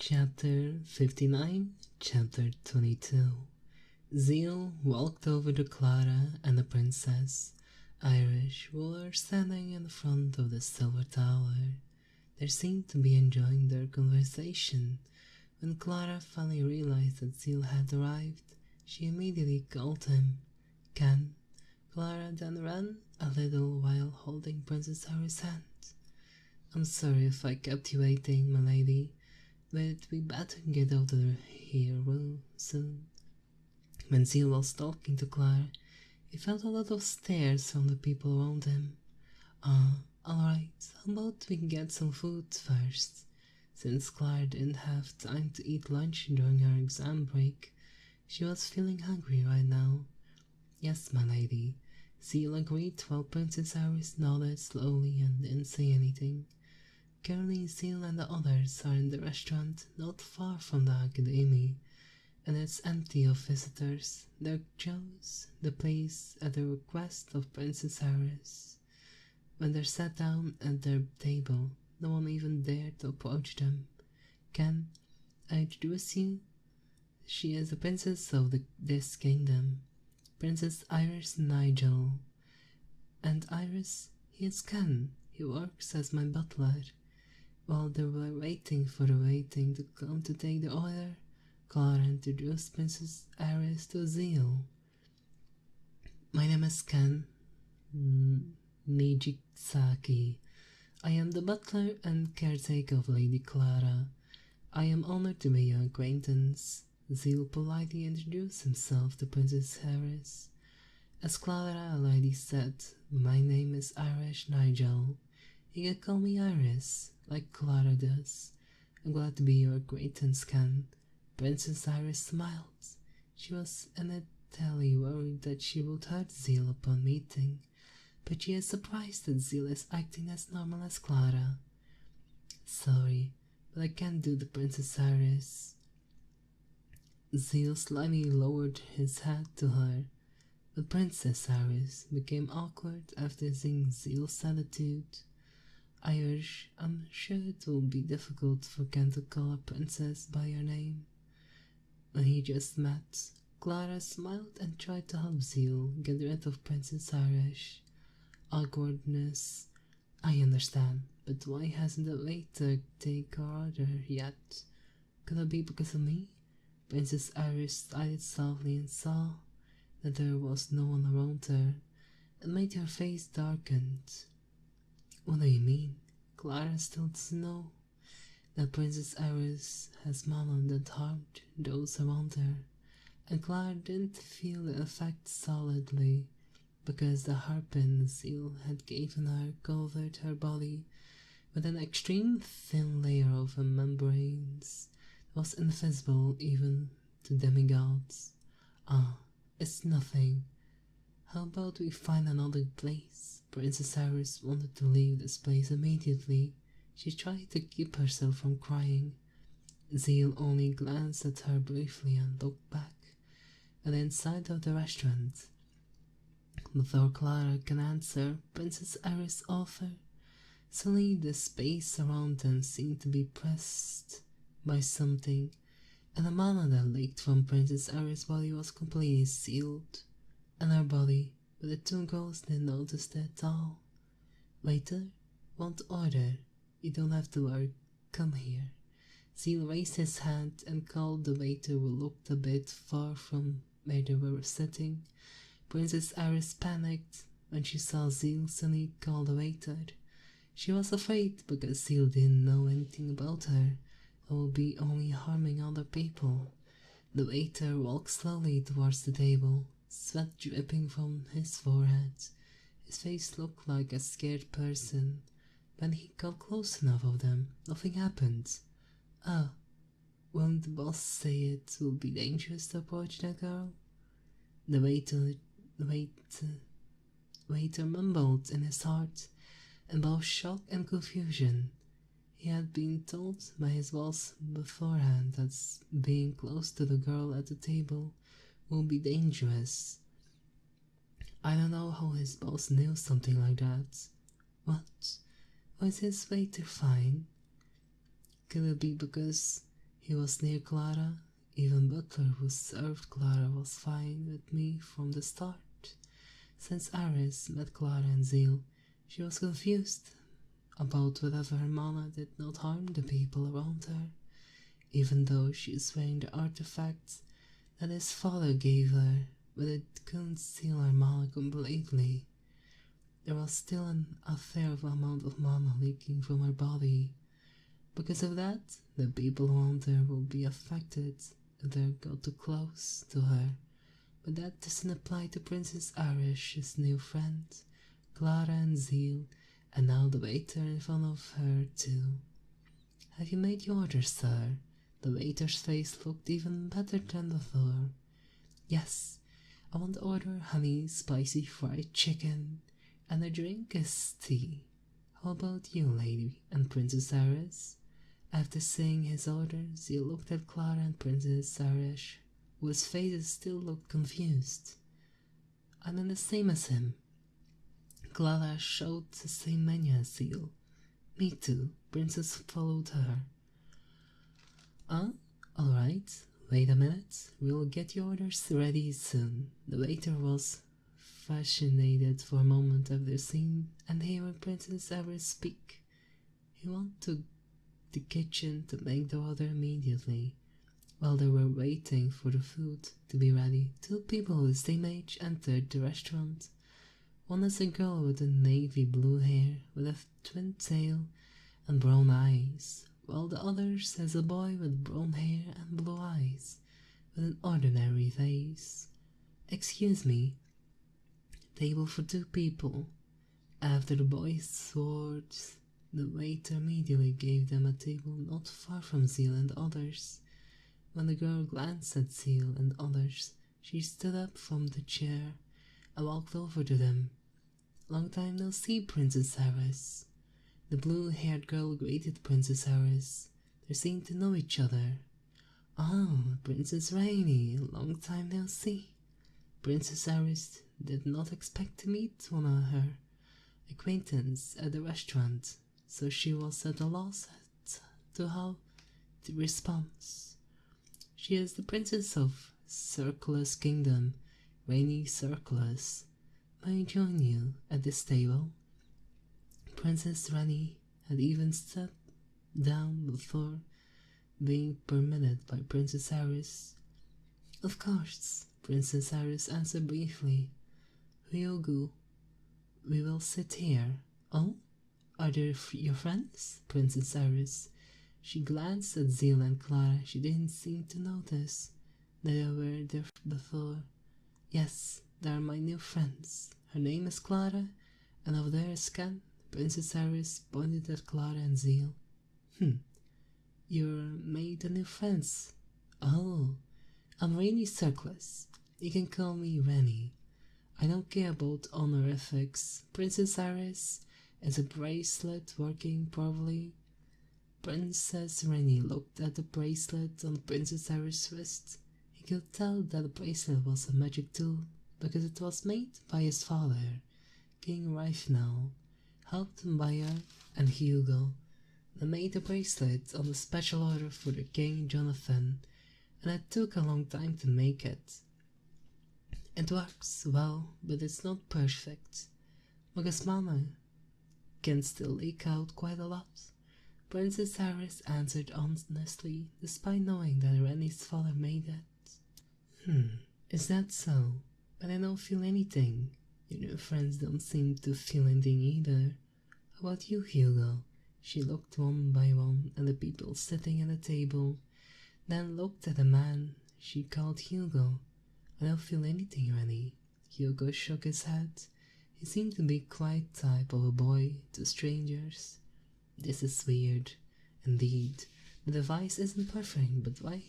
Chapter 59, Chapter 22. Zeal walked over to Clara and the princess, Irish, who were standing in front of the silver tower. They seemed to be enjoying their conversation. When Clara finally realized that Zeal had arrived, she immediately called him. Ken. Clara then ran a little while holding Princess Iris' hand. I'm sorry if I kept you waiting, my lady, but we better get out of here real soon. When Zeal was talking to Clara, he felt a lot of stares from the people around him. Alright, how about we get some food first? Since Clara didn't have time to eat lunch during her exam break, she was feeling hungry right now. Yes, my lady, Zeal agreed while Princess Iris nodded slowly and didn't say anything. Currently, Zeal and the others are in the restaurant not far from the academy, and it's empty of visitors. They chose the place at the request of Princess Iris. When they sat down at their table, no one even dared to approach them. Can I introduce you? She is the princess of this kingdom, Princess Iris Nigel. And Iris, he is Ken. He works as my butler. While they were waiting for the waiting to come to take the order, Clara introduced Princess Iris to Zeal. My name is Ken Nijitsaki. I am the butler and caretaker of Lady Clara. I am honored to be your acquaintance. Zeal politely introduced himself to Princess Iris. As Clara already said, my name is Irish Nigel. You can call me Iris, like Clara does. I'm glad to be your acquaintance, Ken. Princess Iris smiled. She was initially worried that she would hurt Zeal upon meeting, but she is surprised that Zeal is acting as normal as Clara. Sorry, but I can't do the Princess Iris. Zeal slightly lowered his head to her, but Princess Iris became awkward after seeing Zeal's attitude. Irish, I'm sure it will be difficult for Ken to call a princess by your name. When he just met, Clara smiled and tried to help Zeal get rid of Princess Irish. Awkwardness. I understand, but why hasn't the waiter taken our order yet? Could it be because of me? Princess Iris sighed softly and saw that there was no one around her. It made her face darken. What do you mean? Clara still doesn't know that Princess Iris has mauled and harmed those around her, and Clara didn't feel the effect solidly because the hairpin Zeal had given her covered her body with an extreme thin layer of membranes that was invisible even to demigods. It's nothing. How about we find another place? Princess Iris wanted to leave this place immediately. She tried to keep herself from crying. Zeal only glanced at her briefly and looked back at the inside of the restaurant. Before Clara can answer Princess Iris' offer, suddenly the space around them seemed to be pressed by something, and the mana that leaked from Princess Iris' body was completely sealed, and her body, but the two girls didn't notice that at all. Waiter, want order? You don't have to work. Come here. Zeal raised his hand and called the waiter who looked a bit far from where they were sitting. Princess Iris panicked when she saw Zeal suddenly call the waiter. She was afraid because Zeal didn't know anything about her and would be only harming other people. The waiter walked slowly towards the table, sweat dripping from his forehead. His face looked like a scared person. When he got close enough of them, nothing happened. Won't the boss say it will be dangerous to approach that girl? The waiter mumbled in his heart, in both shock and confusion. He had been told by his boss beforehand that being close to the girl at the table would be dangerous. I don't know how his boss knew something like that. What? Was his waiter fine? Could it be because He was near Clara. Even Butler, who served Clara, was fine with me from the start. Since Iris met Clara and Zeal, she was confused about whether Hermana did not harm the people around her, even though she is wearing the artifacts that his father gave her, but it couldn't seal her mana completely. There was still a fair amount of mana leaking from her body. Because of that, the people around her will be affected if they got too close to her. But that doesn't apply to Princess Irish's new friend, Clara and Zeal, and now the waiter in front of her too. Have you made your order, sir? The waiter's face looked even better than before. Yes, I want to order honey spicy fried chicken, and a drink is tea. How about you, lady, and Princess Iris? After saying his orders, he looked at Clara and Princess Irish, whose faces still looked confused. I'm in the same as him. Clara showed the same menu as Zeal. Me too. Princess followed her. Alright, wait a minute. We'll get your orders ready soon. The waiter was fascinated for a moment after seeing and hearing Princess Iris speak. He went to the kitchen to make the order immediately. While they were waiting for the food to be ready, two people the same age entered the restaurant. One is a girl with a navy blue hair with a twin tail and brown eyes, while the other is a boy with brown hair and blue eyes, with an ordinary face. Excuse me, table for two people. After the boy's words, the waiter immediately gave them a table not far from Zeal and others. When the girl glanced at Zeal and others, she stood up from the chair and walked over to them. Long time no see, Princess Iris. The blue-haired girl greeted Princess Iris. They seemed to know each other. Oh, Princess Rainy, long time no see. Princess Iris did not expect to meet one of her acquaintance at the restaurant, so she was at a loss to how to respond. She is the princess of Circulus Kingdom, Rainy Circulus. May I join you at this table? Princess Rainy had even stepped down before being permitted by Princess Iris. Of course, Princess Iris answered briefly. Hyogu, we will sit here. Oh? Are they your friends? Princess Iris. She glanced at Zeal and Clara. She didn't seem to notice that they were there before. Yes, they are my new friends. Her name is Clara, and over there is Ken. Princess Iris pointed at Clara and Zeal. You're made a new friends. Oh, I'm Rainy Circlus. You can call me Rennie. I don't care about honorifics. Princess Iris, is a bracelet working properly? Princess Rennie looked at the bracelet on Princess Iris' wrist. He could tell that the bracelet was a magic tool because it was made by his father, King Raifnal, helped by her and Hugo. They made the bracelet on a special order for the King Jonathan, and it took a long time to make it. It works well, but it's not perfect, because Mama can still leak out quite a lot. Princess Iris answered honestly, despite knowing that Rennie's father made it. Is that so? But I don't feel anything. Your new friends don't seem to feel anything either. How about you, Hugo? She looked one by one at the people sitting at the table, then looked at the man she called Hugo. I don't feel anything, Rennie. Hugo shook his head. He seemed to be quite type of a boy to strangers. This is weird. Indeed, the device isn't perfect, but why?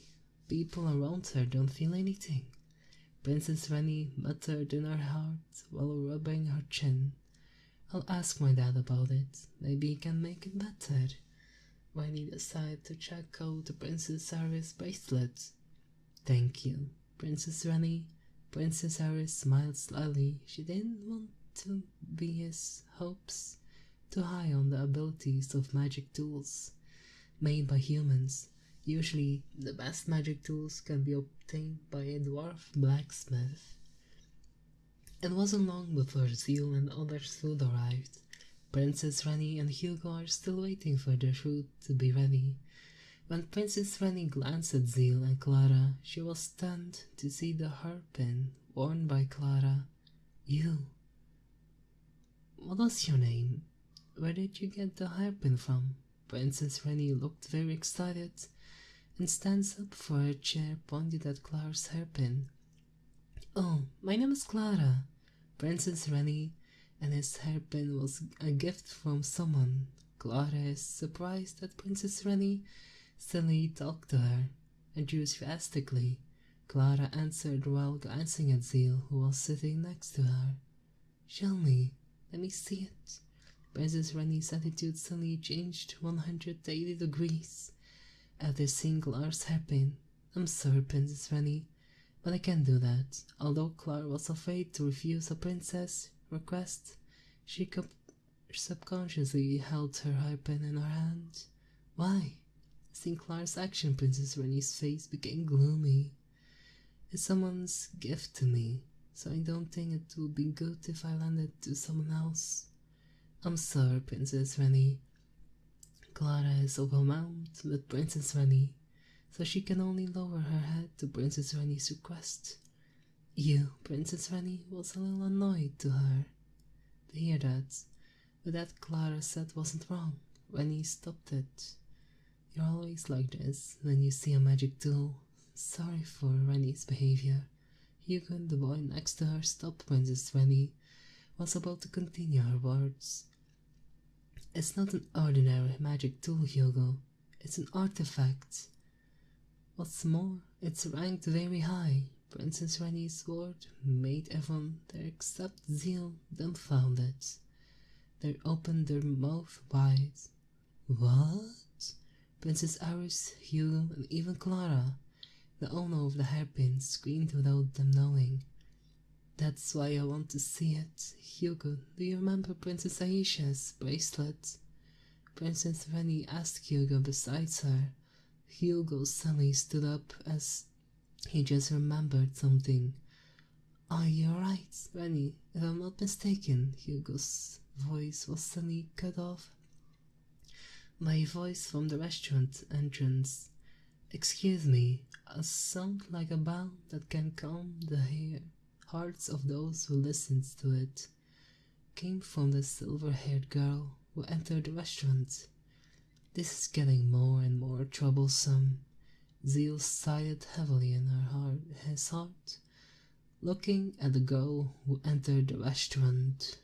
People around her don't feel anything. Princess Rennie muttered in her heart while rubbing her chin. I'll ask my dad about it. Maybe he can make it better. Rennie decided to check out the Princess Iris bracelet. Thank you, Princess Rennie. Princess Iris smiled slightly. She didn't want to be his hopes too high on the abilities of magic tools made by humans. Usually, the best magic tools can be obtained by a dwarf blacksmith. It wasn't long before Zeal and others' food arrived. Princess Rani and Hugo are still waiting for their food to be ready. When Princess Rani glanced at Zeal and Clara, she was stunned to see the hairpin worn by Clara. You. What was your name? Where did you get the hairpin from? Princess Rani looked very excited and stands up for her chair pointed at Clara's hairpin. Oh, my name is Clara. Princess Rani and his hairpin was a gift from someone. Clara is surprised that Princess Rani suddenly talked to her enthusiastically. Clara answered while glancing at Zeal, who was sitting next to her. Show me. Let me see it. Princess Rani's attitude suddenly changed 180 degrees after seeing Clara's hairpin. I'm sorry, Princess Rani, but I can't do that. Although Clara was afraid to refuse a princess' request, she subconsciously held her hairpin in her hand. Why? Seeing Clara's action, Princess Rani's face became gloomy. It's someone's gift to me, so I don't think it would be good if I lend it to someone else. I'm sorry, Princess Rani. Clara is overwhelmed with Princess Rani, so she can only lower her head to Princess Rani's request. You, Princess Rani, was a little annoyed to her to hear that, but that Clara said wasn't wrong. Rani stopped it. You're always like this when you see a magic tool. Sorry for Rani's behavior. Hugo and the boy next to her stopped Princess Rani, was about to continue her words. It's not an ordinary magic tool, Hugo. It's an artifact. What's more, it's ranked very high. Princess Rani's word made everyone there except Zeal dumbfounded. They opened their mouth wide. What? Princess Iris, Hugo, and even Clara, the owner of the hairpin, screamed without them knowing. That's why I want to see it. Hugo, do you remember Princess Aisha's bracelet? Princess Rani asked Hugo besides her. Hugo suddenly stood up as he just remembered something. Are you right, Rani? If I'm not mistaken, Hugo's voice was suddenly cut off by a voice from the restaurant entrance. Excuse me, a sound like a bell that can calm the hearts of those who listens to it came from the silver-haired girl who entered the restaurant. This is getting more and more troublesome. Zeal sighed heavily in his heart, looking at the girl who entered the restaurant.